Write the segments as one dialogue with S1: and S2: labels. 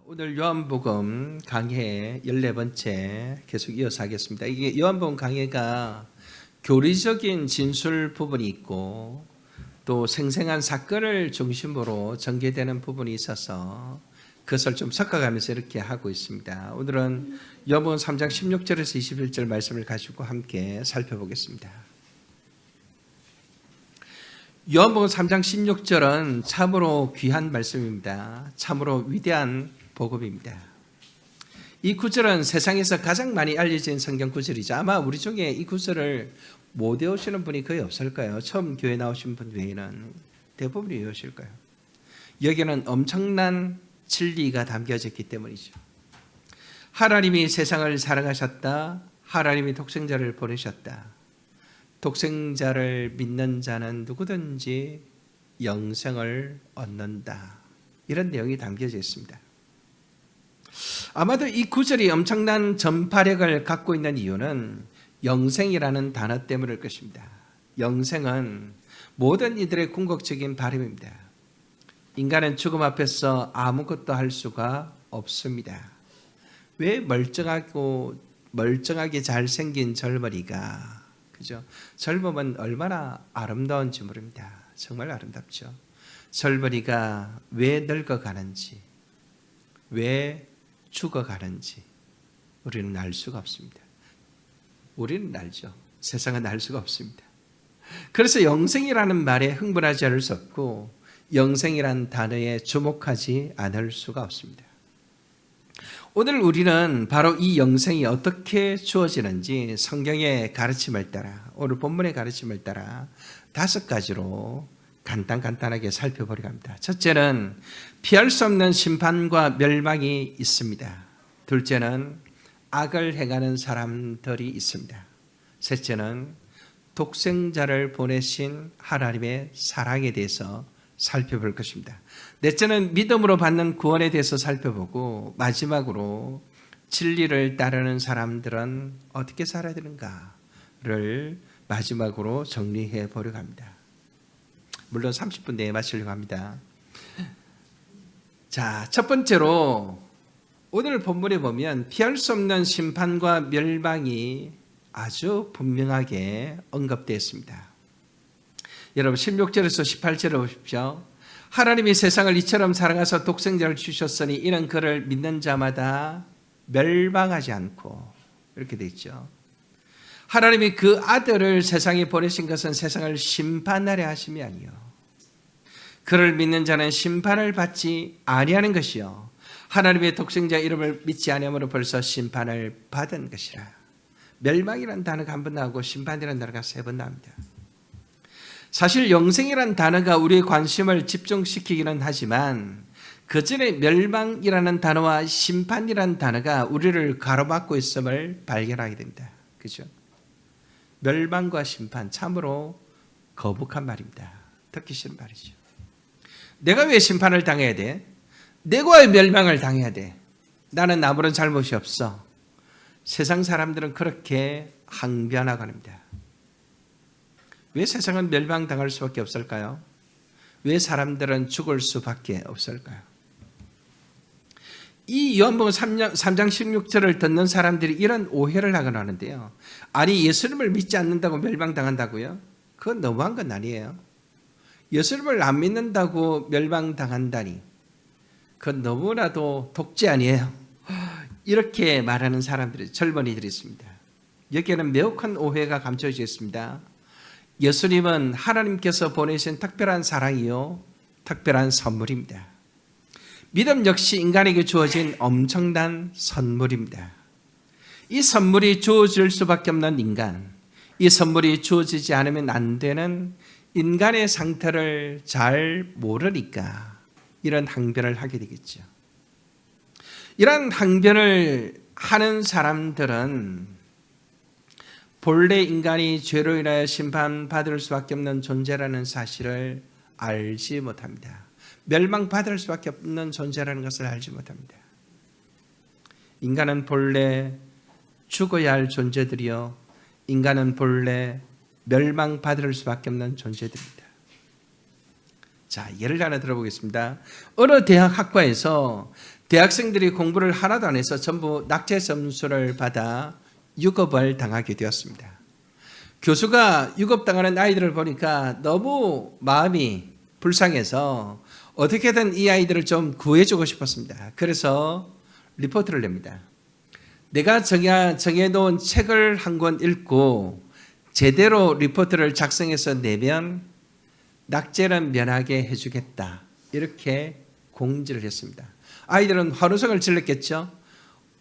S1: 오늘 요한복음 강해 14번째 계속 이어서 하겠습니다. 이게 요한복음 강해가 교리적인 진술 부분이 있고 또 생생한 사건을 중심으로 전개되는 부분이 있어서 그것을 좀 섞어가면서 이렇게 하고 있습니다. 오늘은 요한복음 3장 16절에서 21절 말씀을 가지고 함께 살펴보겠습니다. 요한복음 3장 16절은 참으로 귀한 말씀입니다. 참으로 위대한 복음입니다. 이 구절은 세상에서 가장 많이 알려진 성경 구절이죠. 아마 우리 중에 이 구절을 못 외우시는 분이 거의 없을 거예요. 처음 교회 나오신 분 외에는 대부분이 외우실 거예요. 여기는 엄청난 진리가 담겨졌기 때문이죠. 하나님이 세상을 사랑하셨다. 하나님이 독생자를 보내셨다. 독생자를 믿는 자는 누구든지 영생을 얻는다. 이런 내용이 담겨져 있습니다. 아마도 이 구절이 엄청난 전파력을 갖고 있는 이유는 영생이라는 단어 때문일 것입니다. 영생은 모든 이들의 궁극적인 바람입니다. 인간은 죽음 앞에서 아무것도 할 수가 없습니다. 왜 멀쩡하게 잘생긴 젊은이가, 그죠? 젊음은 얼마나 아름다운지 모릅니다. 정말 아름답죠. 젊은이가 왜 늙어가는지, 왜 죽어가는지 우리는 알 수가 없습니다. 우리는 알죠. 세상은 알 수가 없습니다. 그래서 영생이라는 말에 흥분하지 않을 수 없고 영생이라는 단어에 주목하지 않을 수가 없습니다. 오늘 우리는 바로 이 영생이 어떻게 주어지는지 성경의 가르침을 따라, 오늘 본문의 가르침을 따라 5가지로 간단하게 살펴보려고 합니다. 첫째는 피할 수 없는 심판과 멸망이 있습니다. 둘째는 악을 행하는 사람들이 있습니다. 셋째는 독생자를 보내신 하나님의 사랑에 대해서 살펴볼 것입니다. 넷째는 믿음으로 받는 구원에 대해서 살펴보고 마지막으로 진리를 따르는 사람들은 어떻게 살아야 되는가를 마지막으로 정리해 보려고 합니다. 물론 30분 내에 마치려고 합니다. 자, 첫 번째로 오늘 본문에 보면 피할 수 없는 심판과 멸망이 아주 분명하게 언급되어 있습니다. 여러분 16절에서 18절을 보십시오. 하나님이 세상을 이처럼 사랑하사 독생자를 주셨으니 이는 그를 믿는 자마다 멸망하지 않고, 이렇게 되어 있죠. 하나님이 그 아들을 세상에 보내신 것은 세상을 심판하려 하심이 아니요 그를 믿는 자는 심판을 받지 아니하는 것이요 하나님의 독생자 이름을 믿지 아니함으로 벌써 심판을 받은 것이라. 멸망이라는 단어가 한 번 나오고 심판이라는 단어가 3번 나옵니다. 사실 영생이라는 단어가 우리의 관심을 집중시키기는 하지만 그 전에 멸망이라는 단어와 심판이라는 단어가 우리를 가로막고 있음을 발견하게 됩니다. 그죠? 멸망과 심판, 참으로 거북한 말입니다. 듣기 싫은 말이죠. 내가 왜 심판을 당해야 돼? 내가 왜 멸망을 당해야 돼? 나는 아무런 잘못이 없어. 세상 사람들은 그렇게 항변하고 합니다. 왜 세상은 멸망당할 수밖에 없을까요? 왜 사람들은 죽을 수밖에 없을까요? 이 요한복음 3장 16절을 듣는 사람들이 이런 오해를 하곤 하는데요. 아니, 예수님을 믿지 않는다고 멸망당한다고요? 그건 너무한 건 아니에요. 예수님을 안 믿는다고 멸망당한다니, 그건 너무나도 독재 아니에요. 이렇게 말하는 사람들이, 젊은이들이 있습니다. 여기에는 매우 큰 오해가 감춰져 있습니다. 예수님은 하나님께서 보내신 특별한 사랑이요 특별한 선물입니다. 믿음 역시 인간에게 주어진 엄청난 선물입니다. 이 선물이 주어질 수밖에 없는 인간, 이 선물이 주어지지 않으면 안 되는 인간의 상태를 잘 모르니까 이런 항변을 하게 되겠죠. 이런 항변을 하는 사람들은 본래 인간이 죄로 인하여 심판받을 수밖에 없는 존재라는 사실을 알지 못합니다. 멸망받을 수밖에 없는 존재라는 것을 알지 못합니다. 인간은 본래 죽어야 할 존재들이요, 인간은 본래 멸망받을 수밖에 없는 존재들입니다. 자, 예를 하나 들어보겠습니다. 어느 대학 학과에서 대학생들이 공부를 하나도 안 해서 전부 낙제 점수를 받아 유급을 당하게 되었습니다. 교수가 유급당하는 아이들을 보니까 너무 마음이 불쌍해서 어떻게든 이 아이들을 좀 구해주고 싶었습니다. 그래서 리포트를 냅니다. 내가 정해놓은 책을 한 권 읽고 제대로 리포트를 작성해서 내면 낙제는 면하게 해주겠다. 이렇게 공지를 했습니다. 아이들은 환호성을 질렀겠죠.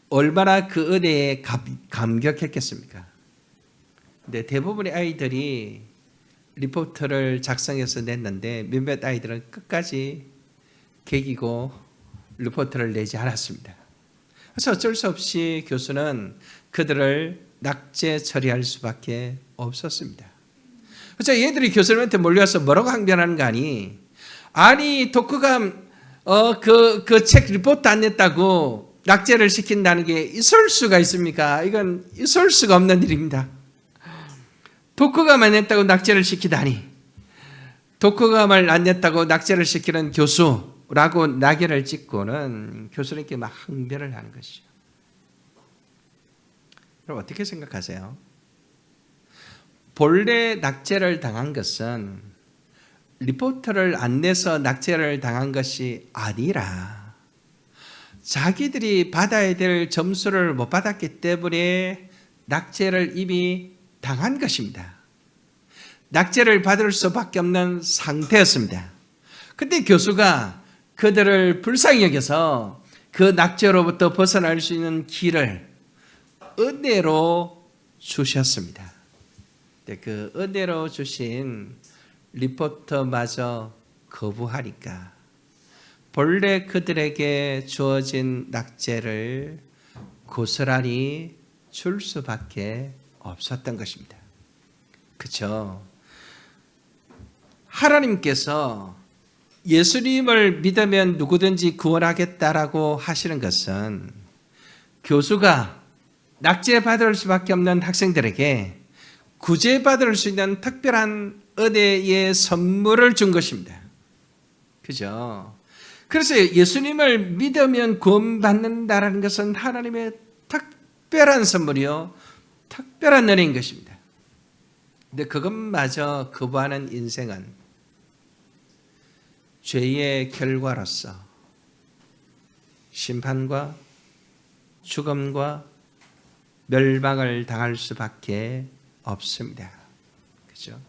S1: 얼마나 그 은혜에 감격했겠습니까? 근데 대부분의 아이들이 리포트를 작성해서 냈는데 몇몇 아이들은 끝까지 개기고 리포트를 내지 않았습니다. 그래서 어쩔 수 없이 교수는 그들을 낙제 처리할 수밖에 없었습니다. 그래서 얘들이 교수님한테 몰려와서 뭐라고 항변하는 거 아니 독후감 그 책 리포트 안 냈다고 낙제를 시킨다는 게 있을 수가 있습니까? 이건 있을 수가 없는 일입니다. 독후감 안 냈다고 낙제를 시키다니. 독후감을 안 냈다고 낙제를 시키는 교수라고 낙인을 찍고는 교수님께 막 항변을 하는 것이죠. 여러분 어떻게 생각하세요? 본래 낙제를 당한 것은 리포트를 안 내서 낙제를 당한 것이 아니라 자기들이 받아야 될 점수를 못 받았기 때문에 낙제를 이미 당한 것입니다. 낙제를 받을 수밖에 없는 상태였습니다. 그때 교수가 그들을 불쌍히 여겨서 그 낙제로부터 벗어날 수 있는 길을 은혜로 주셨습니다. 그 은혜로 주신 리포트마저 거부하니까 본래 그들에게 주어진 낙제를 고스란히 줄 수밖에 없었던 것입니다. 그렇죠? 하나님께서 예수님을 믿으면 누구든지 구원하겠다라고 하시는 것은 교수가 낙제받을 수밖에 없는 학생들에게 구제받을 수 있는 특별한 은혜의 선물을 준 것입니다. 그죠? 그래서 예수님을 믿으면 구원받는다라는 것은 하나님의 특별한 선물이요, 특별한 은혜인 것입니다. 근데 그것마저 거부하는 인생은 죄의 결과로서 심판과 죽음과 멸망을 당할 수밖에 없습니다. 그죠?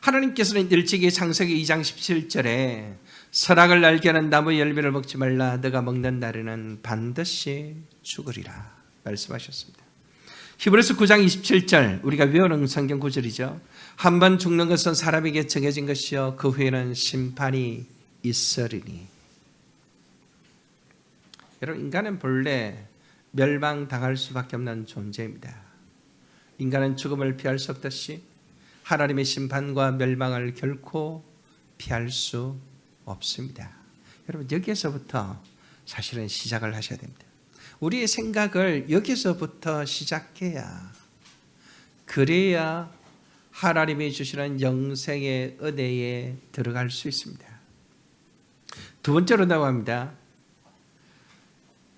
S1: 하나님께서는 일찍이 창세기 2장 17절에 선악을 알게 하는 나무 열매를 먹지 말라 너가 먹는 날에는 반드시 죽으리라 말씀하셨습니다. 히브리서 9장 27절 우리가 외우는 성경 구절이죠. 한 번 죽는 것은 사람에게 정해진 것이요 그 후에는 심판이 있으리니. 여러분 인간은 본래 멸망당할 수밖에 없는 존재입니다. 인간은 죽음을 피할 수 없듯이 하나님의 심판과 멸망을 결코 피할 수 없습니다. 여러분 여기에서부터 사실은 시작을 하셔야 됩니다. 우리의 생각을 여기서부터 시작해야 그래야 하나님이 주시는 영생의 은혜에 들어갈 수 있습니다. 두 번째로 나옵니다.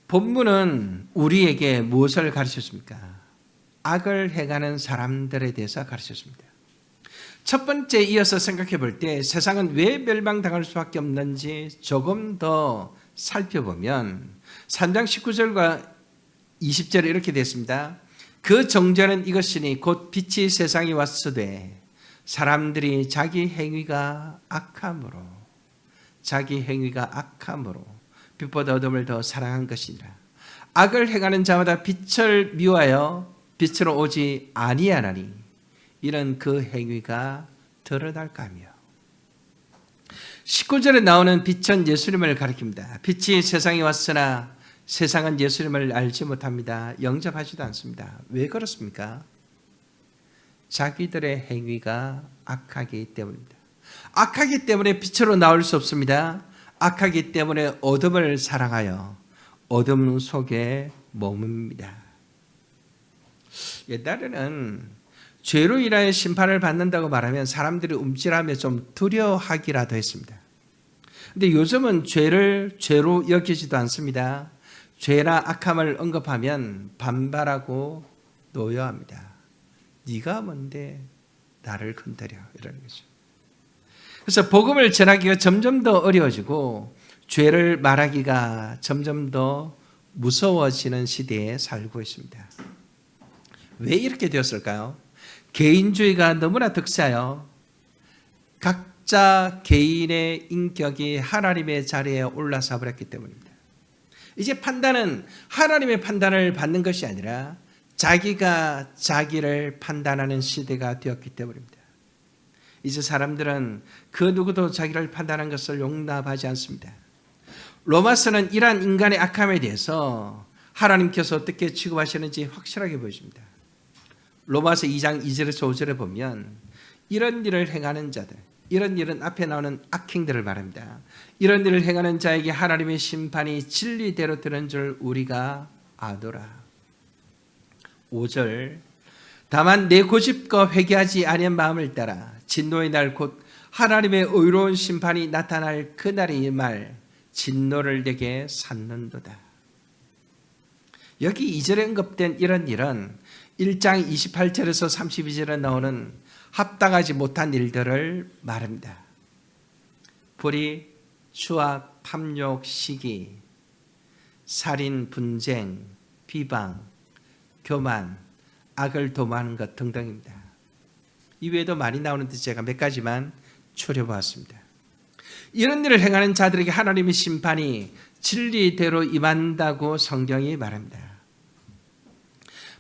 S1: 본문은 우리에게 무엇을 가르쳤습니까? 악을 행하는 사람들에 대해서 가르쳤습니다. 첫 번째 이어서 생각해 볼 때 세상은 왜 멸망당할 수밖에 없는지 조금 더 살펴보면 3장 19절과 20절에 이렇게 됐습니다. 그 정죄는 이것이니 곧 빛이 세상에 왔으되 사람들이 자기 행위가 악함으로 빛보다 어둠을 더 사랑한 것이니라. 악을 행하는 자마다 빛을 미워하여 빛으로 오지 아니하나니 이는 그 행위가 드러날까 하며. 19절에 나오는 빛은 예수님을 가리킵니다. 빛이 세상에 왔으나 세상은 예수님을 알지 못합니다. 영접하지도 않습니다. 왜 그렇습니까? 자기들의 행위가 악하기 때문입니다. 악하기 때문에 빛으로 나올 수 없습니다. 악하기 때문에 어둠을 사랑하여 어둠 속에 머뭅니다. 옛날에는 죄로 인하여 심판을 받는다고 말하면 사람들이 움찔하며 좀 두려워하기라도 했습니다. 근데 요즘은 죄를 죄로 여기지도 않습니다. 죄나 악함을 언급하면 반발하고 노여합니다. 네가 뭔데 나를 건드려, 이러는 거죠. 그래서 복음을 전하기가 점점 더 어려워지고 죄를 말하기가 점점 더 무서워지는 시대에 살고 있습니다. 왜 이렇게 되었을까요? 개인주의가 너무나 득세하여 각자 개인의 인격이 하나님의 자리에 올라서 버렸기 때문입니다. 이제 판단은 하나님의 판단을 받는 것이 아니라 자기가 자기를 판단하는 시대가 되었기 때문입니다. 이제 사람들은 그 누구도 자기를 판단하는 것을 용납하지 않습니다. 로마서는 이러한 인간의 악함에 대해서 하나님께서 어떻게 취급하시는지 확실하게 보여줍니다. 로마서 2장 2절에서 5절에 보면 이런 일을 행하는 자들, 이런 일은 앞에 나오는 악행들을 말합니다. 이런 일을 행하는 자에게 하나님의 심판이 진리대로 되는 줄 우리가 아노라. 5절, 다만 내 고집과 회개하지 아니한 마음을 따라 진노의 날 곧 하나님의 의로운 심판이 나타날 그날이 말 진노를 내게 샀는도다. 여기 2절에 언급된 이런 일은 1장 28절에서 32절에 나오는 합당하지 못한 일들을 말합니다. 불의, 추악, 탐욕, 시기, 살인, 분쟁, 비방, 교만, 악을 도모하는 것 등등입니다. 이외에도 많이 나오는데 제가 몇 가지만 추려보았습니다. 이런 일을 행하는 자들에게 하나님의 심판이 진리대로 임한다고 성경이 말합니다.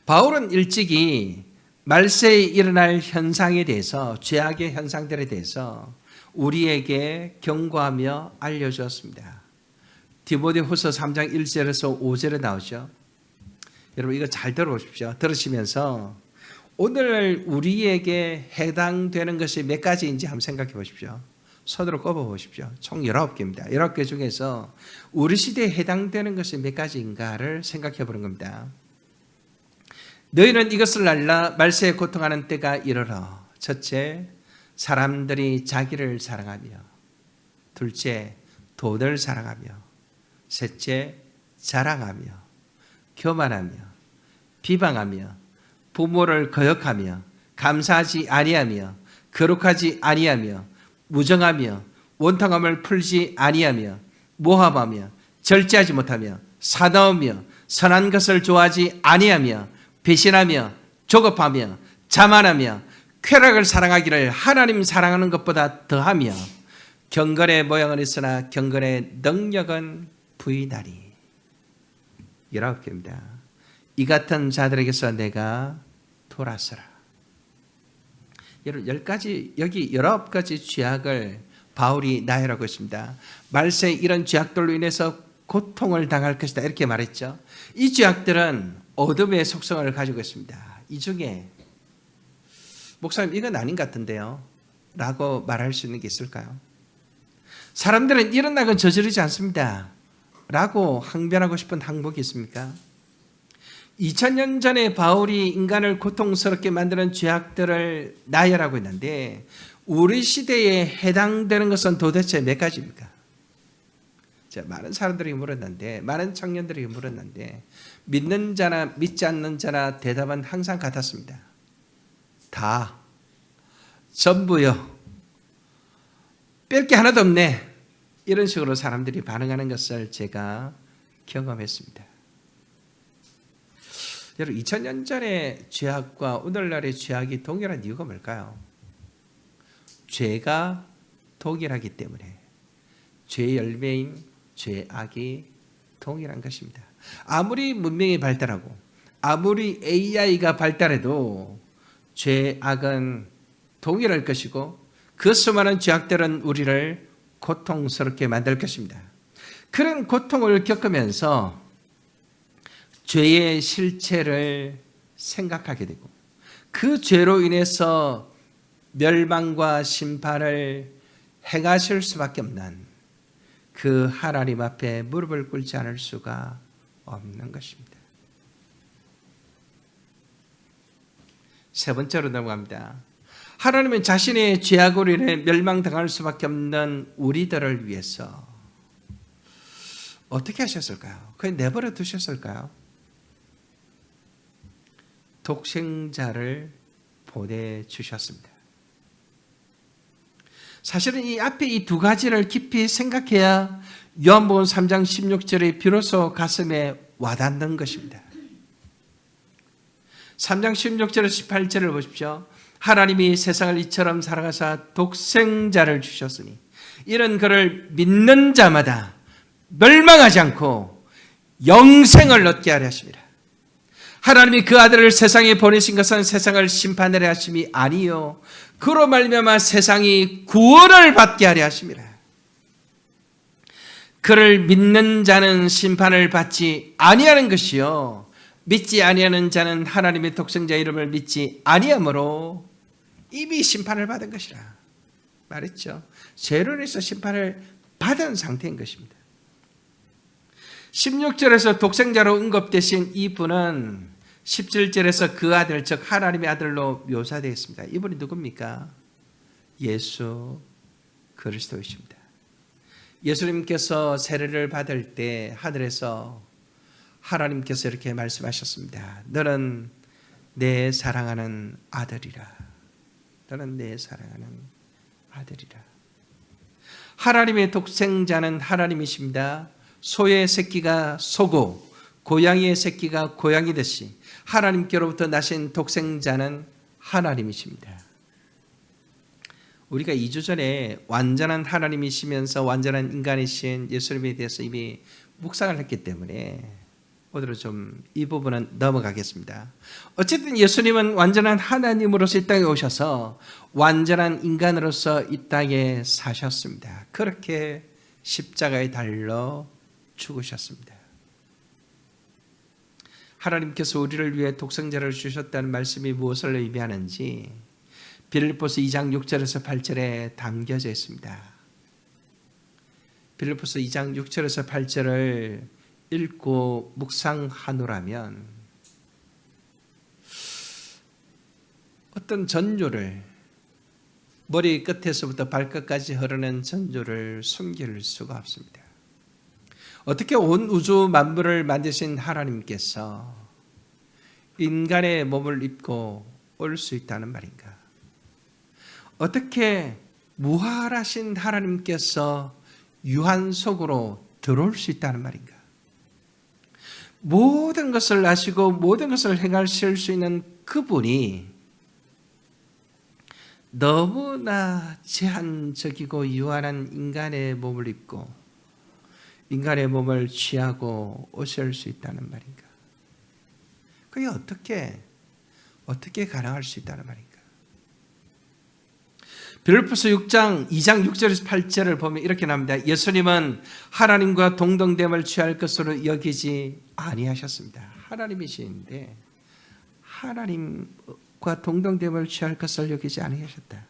S1: 바울은 일찍이 말세에 일어날 현상에 대해서, 죄악의 현상들에 대해서 우리에게 경고하며 알려주었습니다. 디모데후서 3장 1절에서 5절에 나오죠. 여러분 이거 잘 들어보십시오. 들으시면서 오늘 우리에게 해당되는 것이 몇 가지인지 한번 생각해 보십시오. 손으로 꼽아 보십시오. 총 19개입니다. 19개 중에서 우리 시대에 해당되는 것이 몇 가지인가를 생각해 보는 겁니다. 너희는 이것을 알라. 말세에 고통하는 때가 이르러. 첫째, 사람들이 자기를 사랑하며, 둘째, 돈을 사랑하며, 셋째, 자랑하며, 교만하며, 비방하며, 부모를 거역하며, 감사하지 아니하며, 거룩하지 아니하며, 무정하며, 원통함을 풀지 아니하며, 모함하며, 절제하지 못하며, 사나우며, 선한 것을 좋아하지 아니하며, 배신하며, 조급하며, 자만하며, 쾌락을 사랑하기를 하나님 사랑하는 것보다 더하며, 경건의 모양은 있으나 경건의 능력은 부인하리. 19개입니다. 이 같은 자들에게서 내가 돌아서라. 여러분 10가지, 여기 19가지 죄악을 바울이 나열하고 있습니다. 말세 이런 죄악들로 인해서 고통을 당할 것이다 이렇게 말했죠. 이 죄악들은 어둠의 속성을 가지고 있습니다. 이 중에 목사님 이건 아닌 것 같은데요 라고 말할 수 있는 게 있을까요? 사람들은 이런 악은 저지르지 않습니다 라고 항변하고 싶은 항목이 있습니까? 2000년 전에 바울이 인간을 고통스럽게 만드는 죄악들을 나열하고 있는데 우리 시대에 해당되는 것은 도대체 몇 가지입니까? 많은 사람들이 물었는데, 많은 청년들이 물었는데 믿는 자나 믿지 않는 자나 대답은 항상 같았습니다. 다, 전부요, 뺄 게 하나도 없네, 이런 식으로 사람들이 반응하는 것을 제가 경험했습니다. 여러분 2000년 전의 죄악과 오늘날의 죄악이 동일한 이유가 뭘까요? 죄가 동일하기 때문에 죄의 열매인 죄악이 동일한 것입니다. 아무리 문명이 발달하고 아무리 AI가 발달해도 죄악은 동일할 것이고 그 수많은 죄악들은 우리를 고통스럽게 만들 것입니다. 그런 고통을 겪으면서 죄의 실체를 생각하게 되고 그 죄로 인해서 멸망과 심판을 행하실 수밖에 없는 그 하나님 앞에 무릎을 꿇지 않을 수가 없는 것입니다. 세 번째로 넘어갑니다. 하나님은 자신의 죄악으로 인해 멸망당할 수밖에 없는 우리들을 위해서 어떻게 하셨을까요? 그냥 내버려 두셨을까요? 독생자를 보내주셨습니다. 사실은 이 앞에 이 두 가지를 깊이 생각해야 요한복음 3장 16절에 비로소 가슴에 와닿는 것입니다. 3장 16절에서 18절을 보십시오. 하나님이 세상을 이처럼 사랑하사 독생자를 주셨으니 이런 그를 믿는 자마다 멸망하지 않고 영생을 얻게 하려 하심이라. 하나님이 그 아들을 세상에 보내신 것은 세상을 심판하려 하심이 아니요 그로 말미암아 세상이 구원을 받게 하려 하심이라. 그를 믿는 자는 심판을 받지 아니하는 것이요 믿지 아니하는 자는 하나님의 독생자 이름을 믿지 아니하므로 이미 심판을 받은 것이라 말했죠. 죄로 인해서 심판을 받은 상태인 것입니다. 16절에서 독생자로 언급되신 이분은 17절에서 그 아들 즉 하나님의 아들로 묘사되어 있습니다. 이분이 누굽니까? 예수 그리스도이십니다. 예수님께서 세례를 받을 때 하늘에서 하나님께서 이렇게 말씀하셨습니다. 너는 내 사랑하는 아들이라. 너는 내 사랑하는 아들이라. 하나님의 독생자는 하나님이십니다. 소의 새끼가 소고 고양이의 새끼가 고양이듯이 하나님께로부터 나신 독생자는 하나님이십니다. 우리가 2주 전에 완전한 하나님이시면서 완전한 인간이신 예수님에 대해서 이미 묵상을 했기 때문에 오늘은 좀 이 부분은 넘어가겠습니다. 어쨌든 예수님은 완전한 하나님으로서 이 땅에 오셔서 완전한 인간으로서 이 땅에 사셨습니다. 그렇게 십자가에 달려 죽으셨습니다. 하나님께서 우리를 위해 독생자를 주셨다는 말씀이 무엇을 의미하는지 빌립보서 2장 6절에서 8절에 담겨져 있습니다. 빌립보서 2장 6절에서 8절을 읽고 묵상하노라면 어떤 전조를 머리 끝에서부터 발끝까지 흐르는 전조를 숨길 수가 없습니다. 어떻게 온 우주 만물을 만드신 하나님께서 인간의 몸을 입고 올 수 있다는 말인가? 어떻게 무한하신 하나님께서 유한 속으로 들어올 수 있다는 말인가? 모든 것을 아시고 모든 것을 행하실 수 있는 그분이 너무나 제한적이고 유한한 인간의 몸을 입고 인간의 몸을 취하고 오실 수 있다는 말인가? 그게 어떻게 가능할 수 있다는 말인가? 빌립보서 2장 6절에서 8절을 보면 이렇게 나옵니다. 예수님은 하나님과 동등됨을 취할 것으로 여기지 아니하셨습니다. 하나님이신데 하나님과 동등됨을 취할 것을 여기지 아니하셨다.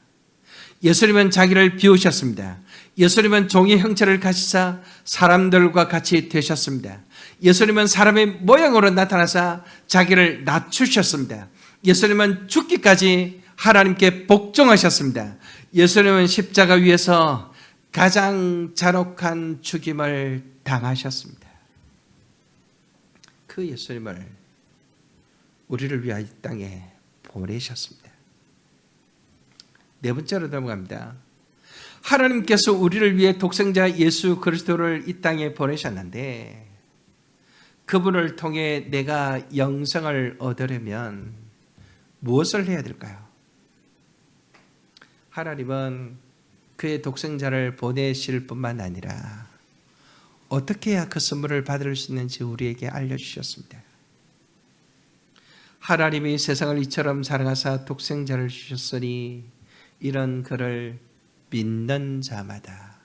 S1: 예수님은 자기를 비우셨습니다. 예수님은 종의 형체를 가지사 사람들과 같이 되셨습니다. 예수님은 사람의 모양으로 나타나사 자기를 낮추셨습니다. 예수님은 죽기까지 하나님께 복종하셨습니다. 예수님은 십자가 위에서 가장 잔혹한 죽임을 당하셨습니다. 그 예수님을 우리를 위하여 이 땅에 보내셨습니다. 네 번째로 넘어갑니다. 하나님께서 우리를 위해 독생자 예수 그리스도를 이 땅에 보내셨는데 그분을 통해 내가 영생을 얻으려면 무엇을 해야 될까요? 하나님은 그의 독생자를 보내실 뿐만 아니라 어떻게 해야 그 선물을 받을 수 있는지 우리에게 알려주셨습니다. 하나님이 세상을 이처럼 사랑하사 독생자를 주셨으니 이런 그를 믿는 자마다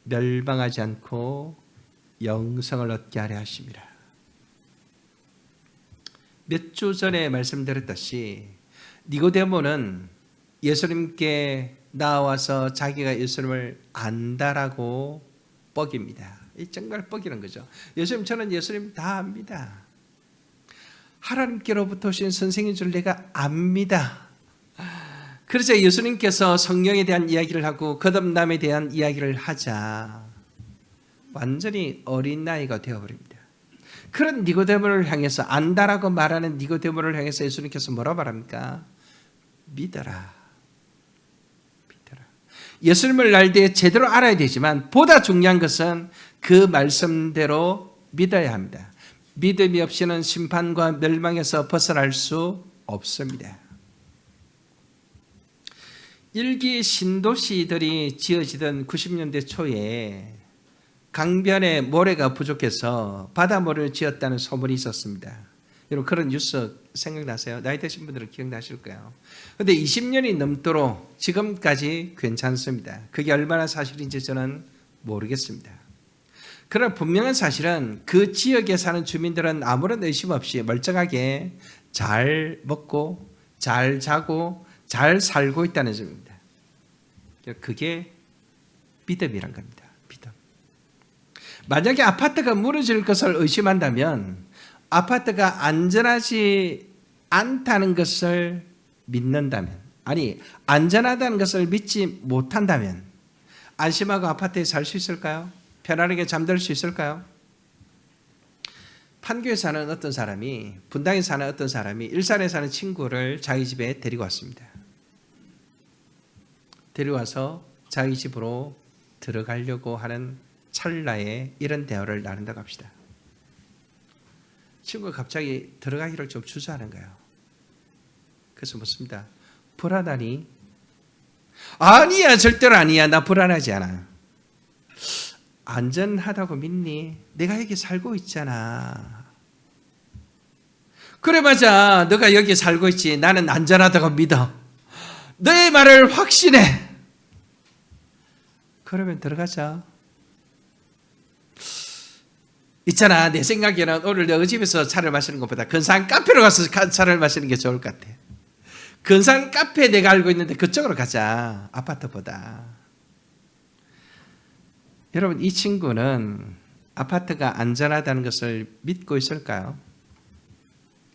S1: 멸망하지 않고 영생을 얻게 하려 하심이라. 몇 주 전에 말씀드렸듯이 니고데모는 예수님께 나와서 자기가 예수님을 안다라고 뻑입니다. 이 정말 뻑이는 거죠. 예수님, 저는 예수님 다 압니다. 하나님께로부터 오신 선생인 줄 내가 압니다. 그래서 예수님께서 성령에 대한 이야기를 하고 거듭남에 대한 이야기를 하자 완전히 어린 나이가 되어버립니다. 그런 니고데모를 향해서 안다라고 말하는 니고데모를 향해서 예수님께서 뭐라 말합니까? 믿어라. 믿어라. 예수님을 알 때 제대로 알아야 되지만 보다 중요한 것은 그 말씀대로 믿어야 합니다. 믿음이 없이는 심판과 멸망에서 벗어날 수 없습니다. 일기 신도시들이 지어지던 90년대 초에 강변에 모래가 부족해서 바다모래를 지었다는 소문이 있었습니다. 여러분 그런 뉴스 생각나세요? 나이 드신 분들은 기억나실 거예요. 그런데 20년이 넘도록 지금까지 괜찮습니다. 그게 얼마나 사실인지 저는 모르겠습니다. 그러나 분명한 사실은 그 지역에 사는 주민들은 아무런 의심 없이 멀쩡하게 잘 먹고 잘 자고 잘 살고 있다는 점입니다. 그게 믿음이란 겁니다. 믿음. 만약에 아파트가 무너질 것을 의심한다면 아파트가 안전하지 않다는 것을 믿는다면, 아니 안전하다는 것을 믿지 못한다면 안심하고 아파트에 살 수 있을까요? 편안하게 잠들 수 있을까요? 판교에 사는 어떤 사람이, 분당에 사는 어떤 사람이 일산에 사는 친구를 자기 집에 데리고 왔습니다. 데려와서 자기 집으로 들어가려고 하는 찰나에 이런 대화를 나눈다고 합시다. 친구가 갑자기 들어가기를 좀 주저하는 거예요. 그래서 묻습니다. 불안하니? 아니야, 절대로 아니야. 나 불안하지 않아. 안전하다고 믿니? 내가 여기 살고 있잖아. 그래 맞아. 너가 여기 살고 있지. 나는 안전하다고 믿어. 너의 말을 확신해. 그러면 들어가자. 있잖아, 내 생각에는 오늘 너 집에서 차를 마시는 것보다 근사한 카페로 가서 차를 마시는 게 좋을 것 같아. 근사한 카페 내가 알고 있는데 그쪽으로 가자. 아파트보다. 여러분, 이 친구는 아파트가 안전하다는 것을 믿고 있을까요?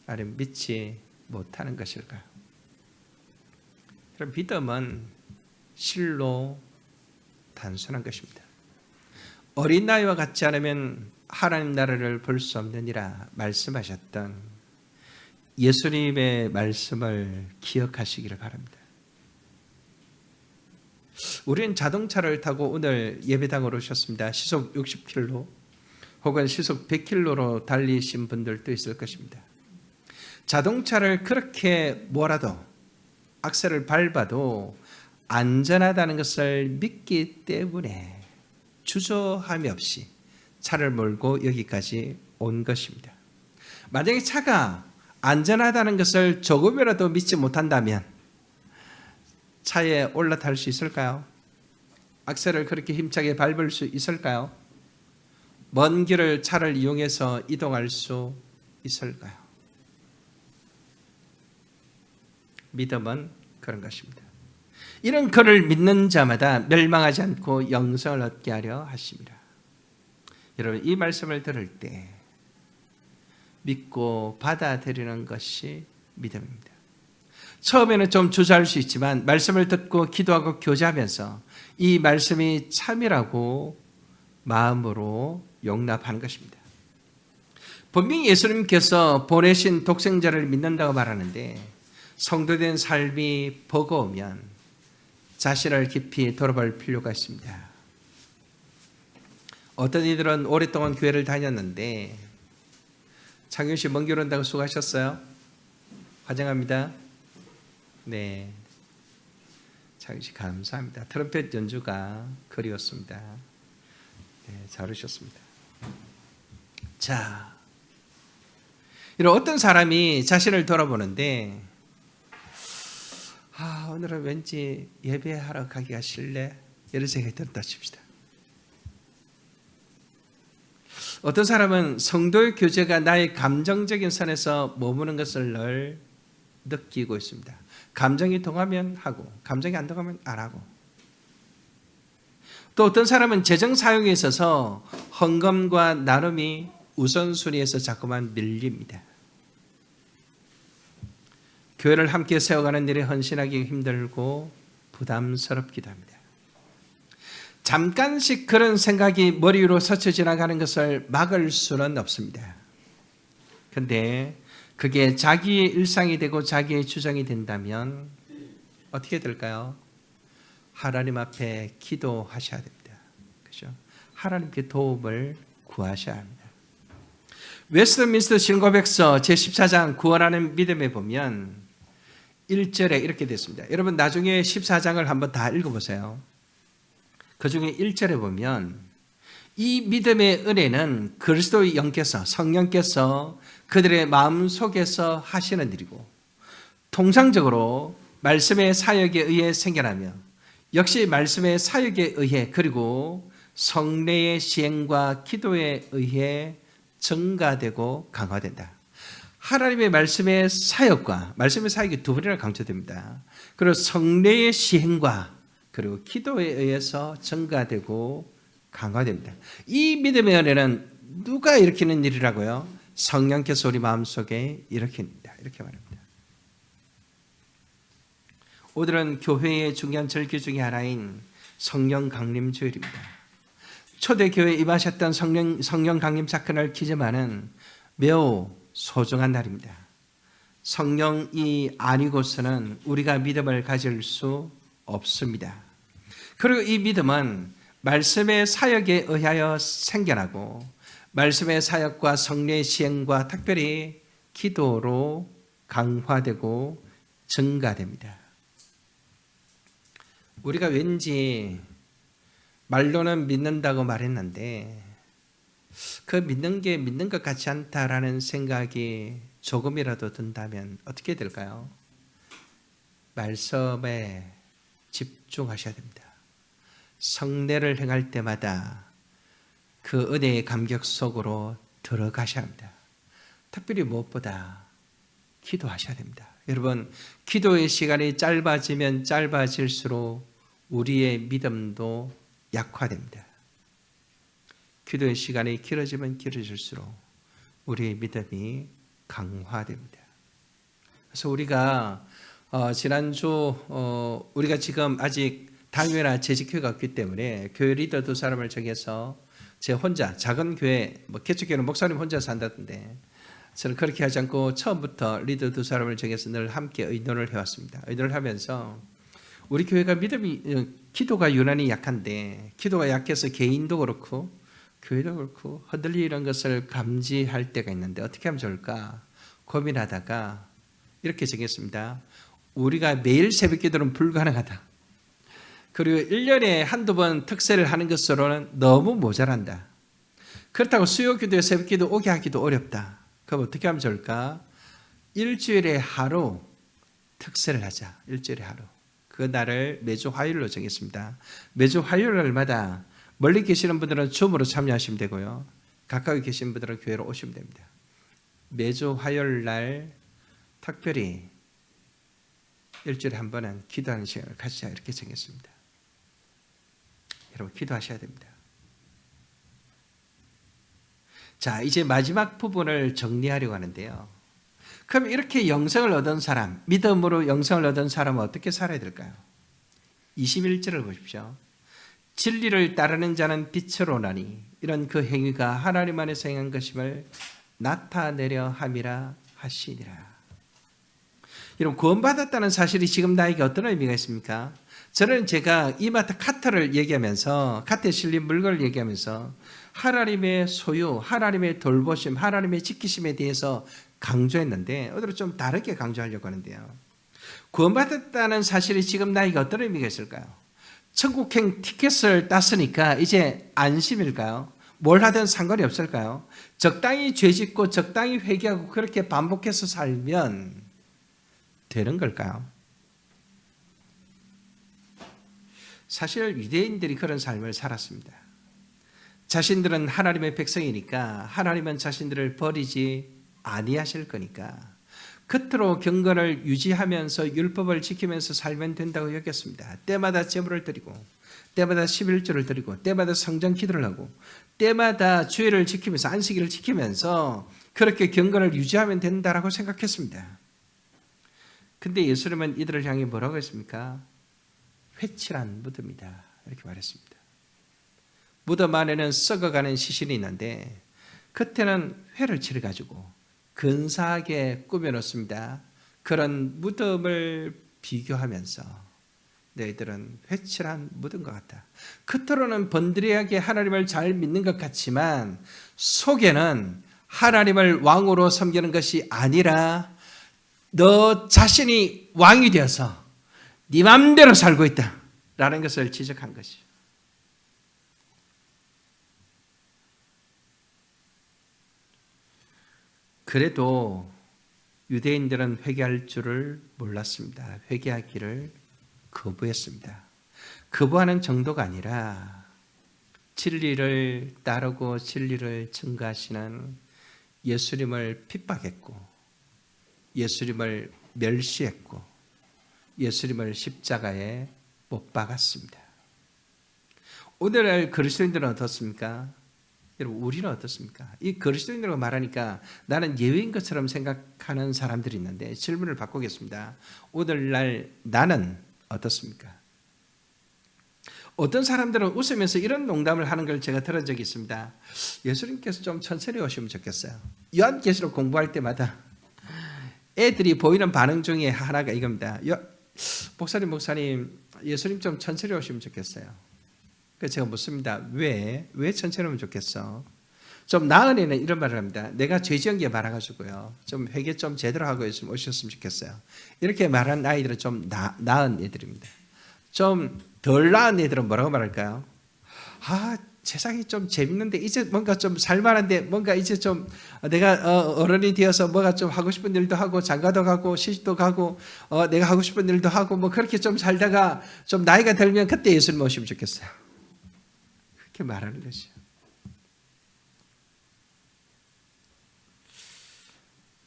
S1: 아니면 믿지 못하는 것일까요? 그럼 믿음은 실로 단순한 것입니다. 어린 나이와 같지 않으면 하나님 나라를 볼 수 없느니라 말씀하셨던 예수님의 말씀을 기억하시기를 바랍니다. 우리는 자동차를 타고 오늘 예배당으로 오셨습니다. 시속 60km 혹은 시속 100km로 달리신 분들도 있을 것입니다. 자동차를 그렇게 뭐라도 악셀을 밟아도 안전하다는 것을 믿기 때문에 주저함이 없이 차를 몰고 여기까지 온 것입니다. 만약에 차가 안전하다는 것을 조금이라도 믿지 못한다면 차에 올라탈 수 있을까요? 악셀을 그렇게 힘차게 밟을 수 있을까요? 먼 길을 차를 이용해서 이동할 수 있을까요? 믿음은 그런 것입니다. 이런 그를 믿는 자마다 멸망하지 않고 영생을 얻게 하려 하십니다. 여러분, 이 말씀을 들을 때 믿고 받아들이는 것이 믿음입니다. 처음에는 좀 주저할 수 있지만 말씀을 듣고 기도하고 교제하면서 이 말씀이 참이라고 마음으로 용납하는 것입니다. 분명히 예수님께서 보내신 독생자를 믿는다고 말하는데 성도된 삶이 버거우면 자신을 깊이 돌아볼 필요가 있습니다. 어떤 이들은 오랫동안 교회를 다녔는데 창윤 씨 먼 길 온다고 수고하셨어요? 화장합니다. 네, 창윤 씨 감사합니다. 트럼펫 연주가 그리웠습니다. 네, 잘하셨습니다. 자, 이런 어떤 사람이 자신을 돌아보는데 오늘은 왠지 예배하러 가기가 싫네 이런 생각이 들었다 칩시다. 어떤 사람은 성도의 교제가 나의 감정적인 선에서 머무는 것을 늘 느끼고 있습니다. 감정이 동하면 하고 감정이 안 동하면 안 하고. 또 어떤 사람은 재정 사용에 있어서 헌금과 나눔이 우선순위에서 자꾸만 밀립니다. 교회를 함께 세워가는 일에 헌신하기 힘들고 부담스럽기도 합니다. 잠깐씩 그런 생각이 머리 위로 스쳐 지나가는 것을 막을 수는 없습니다. 그런데 그게 자기의 일상이 되고 자기의 주장이 된다면 어떻게 될까요? 하나님 앞에 기도하셔야 됩니다. 그렇죠? 하나님께 도움을 구하셔야 합니다. 웨스트민스터 신고백서 제14장 구원하는 믿음에 보면 1절에 이렇게 됐습니다. 여러분 나중에 14장을 한번 다 읽어보세요. 그 중에 1절에 보면 이 믿음의 은혜는 그리스도의 영께서 성령께서 그들의 마음 속에서 하시는 일이고 통상적으로 말씀의 사역에 의해 생겨나며 역시 말씀의 사역에 의해 그리고 성례의 시행과 기도에 의해 증가되고 강화된다. 하나님의 말씀의 사역과 말씀의 사역이 두 번이나 강조됩니다. 그리고 성례의 시행과 그리고 기도에 의해서 증가되고 강화됩니다. 이 믿음의 은혜는 누가 일으키는 일이라고요? 성령께서 우리 마음속에 일으킵니다. 이렇게 말합니다. 오늘은 교회의 중요한 절기 중에 하나인 성령 강림 주일입니다. 초대교회에 임하셨던 성령 강림 사건을 기점하는 매우 소중한 날입니다. 성령이 아니고서는 우리가 믿음을 가질 수 없습니다. 그리고 이 믿음은 말씀의 사역에 의하여 생겨나고 말씀의 사역과 성례의 시행과 특별히 기도로 강화되고 증가됩니다. 우리가 왠지 말로는 믿는다고 말했는데 그 믿는 게 믿는 것 같지 않다라는 생각이 조금이라도 든다면 어떻게 될까요? 말씀에 집중하셔야 됩니다. 성례를 행할 때마다 그 은혜의 감격 속으로 들어가셔야 합니다. 특별히 무엇보다 기도하셔야 됩니다. 여러분, 기도의 시간이 짧아지면 짧아질수록 우리의 믿음도 약화됩니다. 기도의 시간이 길어지면 길어질수록 우리의 믿음이 강화됩니다. 그래서 우리가 지난주 우리가 지금 아직 당회나 재직회가 없기 때문에 교회 리더 두 사람을 정해서 제 혼자 작은 교회 개척교회는 목사님 혼자서 한다던데 저는 그렇게 하지 않고 처음부터 리더 두 사람을 정해서 늘 함께 의논을 해왔습니다. 의논을 하면서 우리 교회가 믿음이 기도가 유난히 약한데 기도가 약해서 개인도 그렇고 교회도 그렇고 흔들리는 것을 감지할 때가 있는데 어떻게 하면 좋을까 고민하다가 이렇게 정했습니다. 우리가 매일 새벽 기도는 불가능하다. 그리고 1년에 한두 번 특세를 하는 것으로는 너무 모자란다. 그렇다고 수요 기도에 새벽 기도 오게 하기도 어렵다. 그럼 어떻게 하면 좋을까? 일주일에 하루 특세를 하자. 일주일에 하루. 그 날을 매주 화요일로 정했습니다. 매주 화요일 날마다 멀리 계시는 분들은 줌으로 참여하시면 되고요. 가까이 계신 분들은 교회로 오시면 됩니다. 매주 화요일 날 특별히 일주일에 한 번은 기도하는 시간을 가지자 이렇게 정했습니다. 여러분 기도하셔야 됩니다. 자, 이제 마지막 부분을 정리하려고 하는데요. 그럼 이렇게 영생을 얻은 사람, 믿음으로 영생을 얻은 사람은 어떻게 살아야 될까요? 21절을 보십시오. 진리를 따르는 자는 빛으로 나니 이런 그 행위가 하나님 안에서 행한 것임을 나타내려 함이라 하시니라. 여러분 구원받았다는 사실이 지금 나에게 어떤 의미가 있습니까? 저는 제가 이마트 카트를 얘기하면서 카트에 실린 물건을 얘기하면서 하나님의 소유, 하나님의 돌보심, 하나님의 지키심에 대해서 강조했는데 오늘은 좀 다르게 강조하려고 하는데요. 구원받았다는 사실이 지금 나에게 어떤 의미가 있을까요? 천국행 티켓을 땄으니까 이제 안심일까요? 뭘 하든 상관이 없을까요? 적당히 죄짓고 적당히 회개하고 그렇게 반복해서 살면 되는 걸까요? 사실 유대인들이 그런 삶을 살았습니다. 자신들은 하나님의 백성이니까 하나님은 자신들을 버리지 아니하실 거니까 겉으로 경건을 유지하면서 율법을 지키면서 살면 된다고 여겼습니다. 때마다 제물을 드리고 때마다 11조를 드리고 때마다 성전 기도를 하고 때마다 주일을 지키면서 안식일을 지키면서 그렇게 경건을 유지하면 된다라고 생각했습니다. 근데 예수님은 이들을 향해 뭐라고 했습니까? 회칠한 무덤이다 이렇게 말했습니다. 무덤 안에는 썩어가는 시신이 있는데 겉에는 회를 칠해가지고 근사하게 꾸며놓습니다. 그런 무덤을 비교하면서 너희들은 회칠한 무덤과 같다. 겉으로는 번드레하게 하나님을 잘 믿는 것 같지만 속에는 하나님을 왕으로 섬기는 것이 아니라 너 자신이 왕이 되어서 네 맘대로 살고 있다라는 것을 지적한 것이죠. 그래도 유대인들은 회개할 줄을 몰랐습니다. 회개하기를 거부했습니다. 거부하는 정도가 아니라 진리를 따르고 진리를 증거하시는 예수님을 핍박했고 예수님을 멸시했고 예수님을 십자가에 못 박았습니다. 오늘날 그리스도인들은 어떻습니까? 여러분 우리는 어떻습니까? 이 그리스도인이라고 말하니까 나는 예외인 것처럼 생각하는 사람들이 있는데 질문을 바꾸겠습니다. 오늘날 나는 어떻습니까? 어떤 사람들은 웃으면서 이런 농담을 하는 걸 제가 들은 적이 있습니다. 예수님께서 좀 천천히 오시면 좋겠어요. 요한계시록 공부할 때마다 애들이 보이는 반응 중에 하나가 이겁니다. 목사님 예수님 좀 천천히 오시면 좋겠어요. 그래서 제가 묻습니다. 왜 천천히 오면 좋겠어? 좀 나은 애는 이런 말을 합니다. 내가 죄 지은 게 많아가지고요. 좀 회개 좀 제대로 하고 오셨으면 좋겠어요. 이렇게 말하는 아이들은 좀 나은 애들입니다. 좀 덜 나은 애들은 뭐라고 말할까요? 세상이 좀 재밌는데 이제 뭔가 좀 살만한데 뭔가 이제 좀 내가 어른이 되어서 뭐가 좀 하고 싶은 일도 하고 장가도 가고 시집도 가고 내가 하고 싶은 일도 하고 뭐 그렇게 좀 살다가 좀 나이가 들면 그때 예수님 오시면 좋겠어요. 그렇게 말하는 것이죠.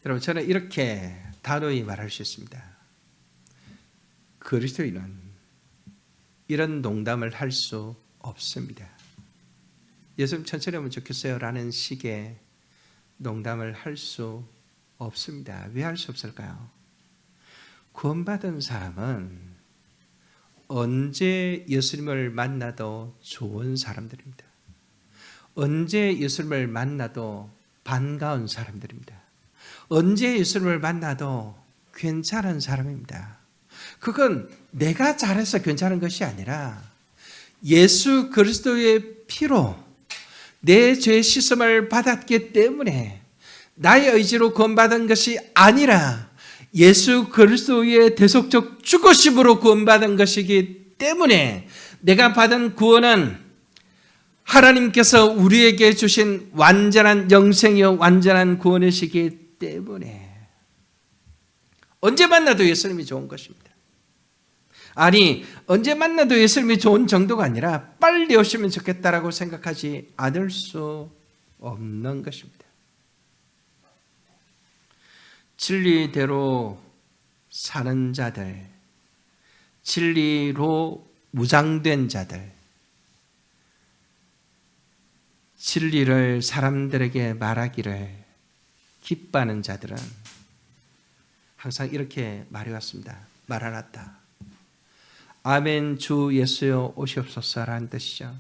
S1: 여러분 저는 이렇게 단호히 말할 수 있습니다. 그리스도인은 이런 농담을 할 수 없습니다. 예수님 천천히 오면 좋겠어요 라는 식의 농담을 할 수 없습니다. 왜 할 수 없을까요? 구원받은 사람은 언제 예수님을 만나도 좋은 사람들입니다. 언제 예수님을 만나도 반가운 사람들입니다. 언제 예수님을 만나도 괜찮은 사람입니다. 그건 내가 잘해서 괜찮은 것이 아니라 예수 그리스도의 피로 내 죄 씻음을 받았기 때문에 나의 의지로 구원받은 것이 아니라 예수 그리스도의 대속적 죽으심으로 구원받은 것이기 때문에 내가 받은 구원은 하나님께서 우리에게 주신 완전한 영생이요 완전한 구원이시기 때문에 언제 만나도 예수님이 좋은 것입니다. 아니 언제 만나도 예수님이 좋은 정도가 아니라 빨리 오시면 좋겠다라고 생각하지 않을 수 없는 것입니다. 진리대로 사는 자들, 진리로 무장된 자들, 진리를 사람들에게 말하기를 기뻐하는 자들은 항상 이렇게 말해왔습니다. 마라나타, 아멘 주 예수여 오시옵소서라는 뜻이죠.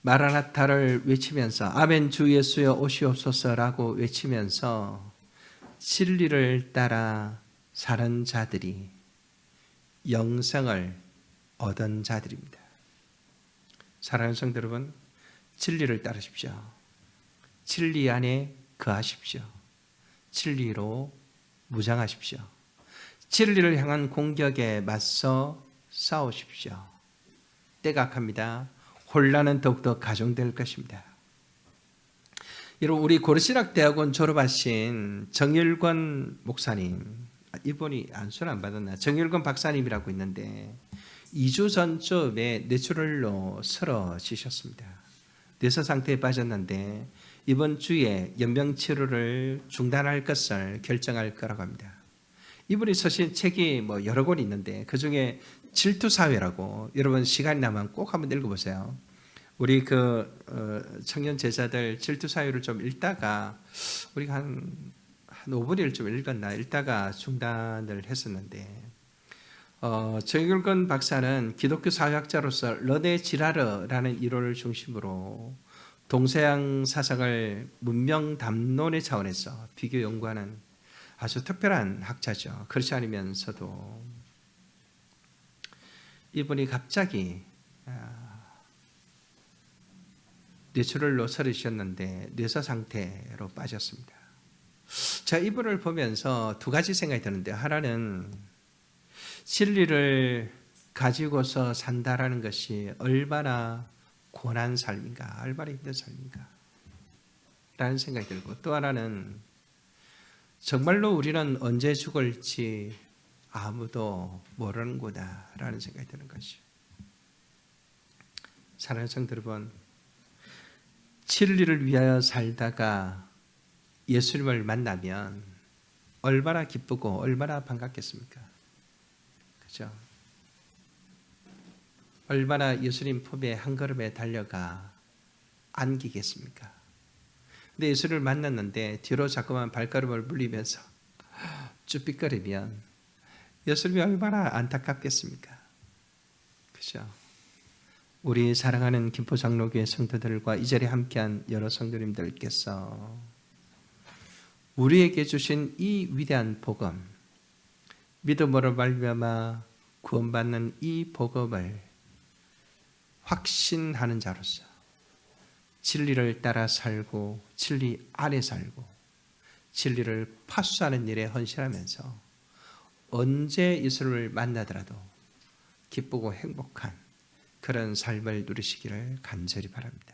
S1: 마라나타를 외치면서 아멘 주 예수여 오시옵소서라고 외치면서 진리를 따라 사는 자들이 영생을 얻은 자들입니다. 사랑하는 성도 여러분, 진리를 따르십시오. 진리 안에 거하십시오. 진리로 무장하십시오. 진리를 향한 공격에 맞서 싸우십시오. 때가 악합니다. 혼란은 더욱더 가중될 것입니다. 여러분 우리 고려신학대학원 졸업하신 정일권 목사님, 이분이 안수는 안 받았나? 정일권 박사님이라고 있는데 2주 전쯤에 뇌출혈로 쓰러지셨습니다. 뇌서 상태에 빠졌는데 이번 주에 연명치료를 중단할 것을 결정할 거라고 합니다. 이분이 쓰신 책이 여러 권이 있는데 그중에 질투사회라고, 여러분 시간이 나면 꼭 한번 읽어보세요. 우리 청년 제자들 질투사회를 좀 읽다가 우리가 한 한 5분을 좀 읽었나 읽다가 중단을 했었는데 정일권 박사는 기독교 사회학자로서 르네 지라르라는 이론을 중심으로 동서양 사상을 문명 담론의 차원에서 비교 연구하는 아주 특별한 학자죠. 그렇지 않으면서도 이분이 갑자기 뇌출혈로 쓰러지셨는데 뇌사 상태로 빠졌습니다. 제가 이분을 보면서 두 가지 생각이 드는데, 하나는 진리를 가지고서 산다라는 것이 얼마나 고난 삶인가, 얼마나 힘든 삶인가 라는 생각이 들고, 또 하나는 정말로 우리는 언제 죽을지 아무도 모르는 거다라는 생각이 드는 것이죠. 사랑하는 성도 여러분, 진리를 위하여 살다가 예수님을 만나면 얼마나 기쁘고 얼마나 반갑겠습니까? 그렇죠? 얼마나 예수님 품에 한 걸음에 달려가 안기겠습니까? 근데 예수를 만났는데 뒤로 자꾸만 발걸음을 물리면서 쭈삣거리면 예수님이 얼마나 안타깝겠습니까? 그렇죠? 우리 사랑하는 김포장로교회 성도들과 이 자리에 함께한 여러 성도님들께서 우리에게 주신 이 위대한 복음, 믿음으로 말미암아 구원받는 이 복음을 확신하는 자로서 진리를 따라 살고 진리 안에 살고 진리를 파수하는 일에 헌신하면서 언제 예수를 만나더라도 기쁘고 행복한 그런 삶을 누리시기를 간절히 바랍니다.